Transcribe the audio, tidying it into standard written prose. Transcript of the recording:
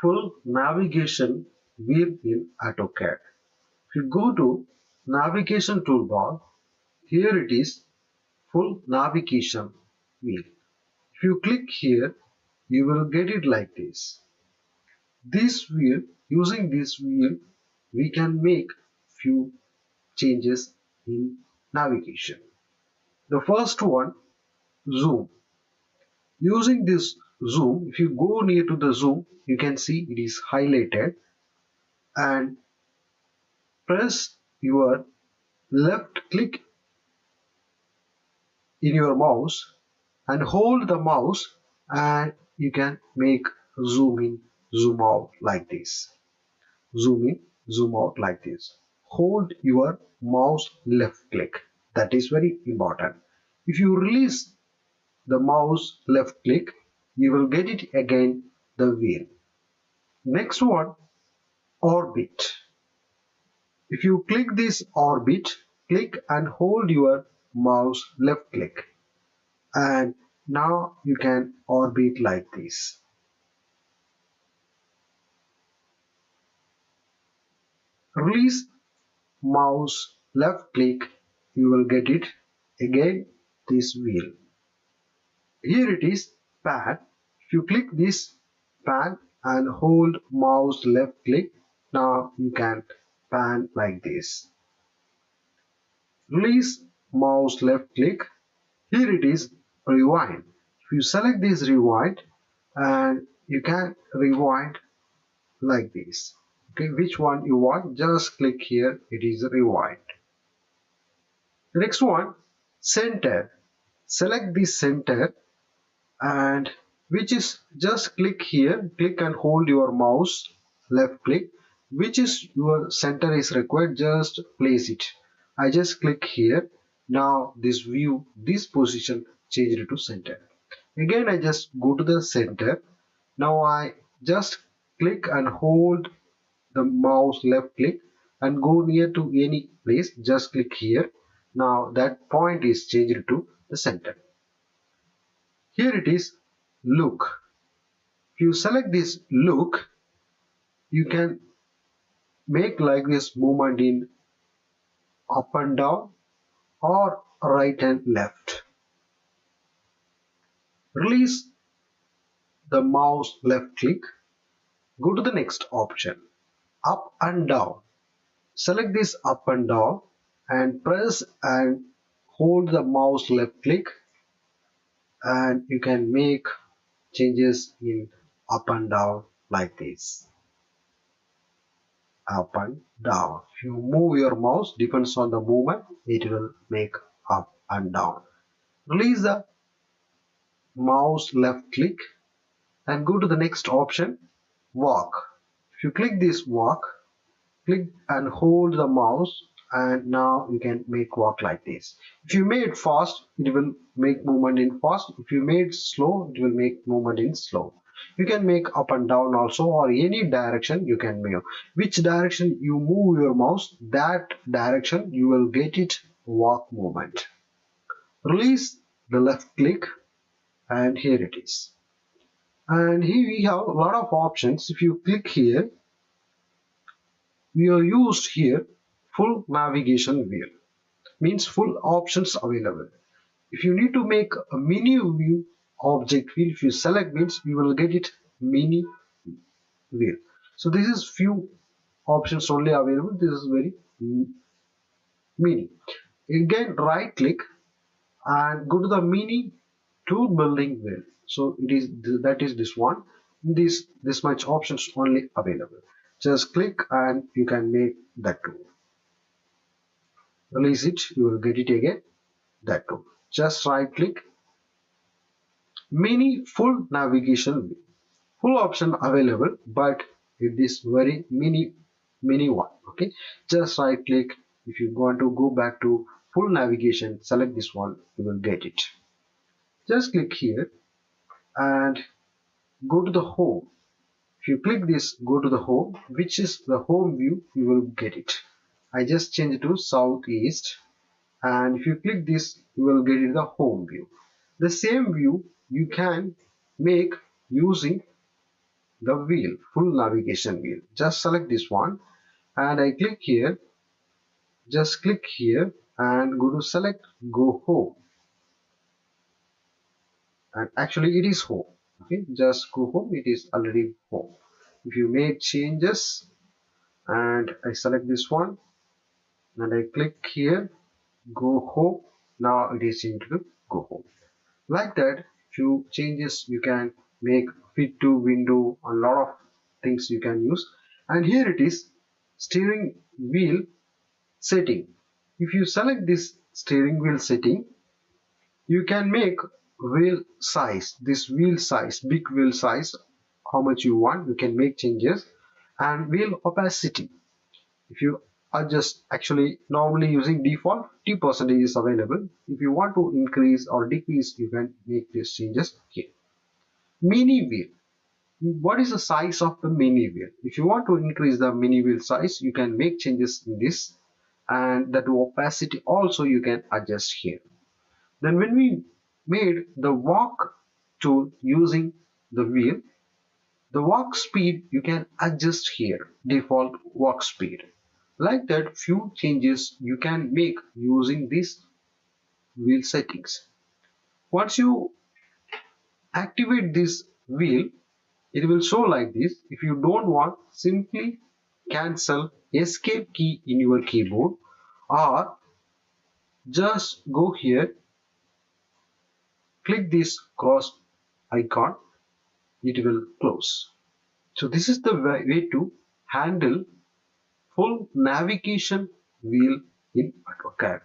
full navigation wheel in AutoCAD. If you go to navigation toolbar, here it is full navigation wheel. If you click here, you will get it like this. This wheel, using this wheel, we can make few changes in navigation. The first one, zoom. Using this zoom, if you go near to the zoom, you can see it is highlighted, and press your left click in your mouse and hold the mouse, and you can make zoom in, zoom out like this. Zoom in, zoom out like this. Hold your mouse left click. That is very important. If you release the mouse left click, you will get it again the wheel. Next one, orbit. If you click this orbit, click and hold your mouse left click, and now you can orbit like this. Release mouse left click, you will get it again this wheel. Here it is pan. If you click this pan and hold mouse left click, now you can pan like this. Release mouse left click. Here it is rewind. If you select this rewind, and you can rewind like this. Okay, which one you want, just click here, it is rewind. The next one, center. Select this center, and which is just click here, click and hold your mouse left click, which is your center is required, just place it. I just click here. Now this view, this position changed to center. Again I just go to the center. Now I just click and hold the mouse left click and go near to any place, just click here. Now that point is changed to the center. Here it is look. If you select this look, you can make like this movement in up and down or right and left. Release the mouse left click, go to the next option, up and down. Select this up and down and press and hold the mouse left click, and you can make changes in up and down like this. Up and down. If you move your mouse, depends on the movement, it will make up and down. Release the mouse left click and go to the next option, walk. If you click this walk, click and hold the mouse, and now you can make walk like this. If you made fast, it will make movement in fast. If you made slow, it will make movement in slow. You can make up and down also, or any direction you can move. Which direction you move your mouse, that direction you will get it walk movement. Release the left click, and here it is. And here we have a lot of options. If you click here, we are used here full navigation wheel, means full options available. If you need to make a mini view object wheel, if you select, means you will get it mini wheel. So this is few options only available. This is very mini. Again right click and go to the mini tool building wheel. So it is that is this one. This much options only available. Just click and you can make that tool. Release it, you will get it again, that tool. Just right click, mini full navigation wheel. Full option available, but it is very mini one. Okay, just right click. If you want to go back to full navigation, select this one, you will get it. Just click here and go to the home. If you click this, go to the home, which is the home view, you will get it. I just change it to southeast, and if you click this, you will get it the home view. The same view you can make using the wheel, full navigation wheel. Just select this one and I click here. Just click here and go to select, go home, and actually it is home. Okay, just go home, it is already home. If you make changes and I select this one and I click here, go home, now it is into go home. Like that, few changes you can make, fit to window, a lot of things you can use. And here it is, steering wheel setting. If you select this steering wheel setting, you can make wheel size, this wheel size, big wheel size, how much you want, you can make changes. And wheel opacity, if you adjust, actually normally using default 50% is available. If you want to increase or decrease, you can make these changes here. Mini wheel, what is the size of the mini wheel? If you want to increase the mini wheel size, you can make changes in this, and that opacity also you can adjust here. Then when we made the walk tool using the wheel, the walk speed you can adjust here, default walk speed. Like that, few changes you can make using these wheel settings. Once you activate this wheel, it will show like this. If you don't want, simply cancel escape key in your keyboard, or just go here, click this cross icon, it will close. So this is the way to handle full navigation wheel in AutoCAD.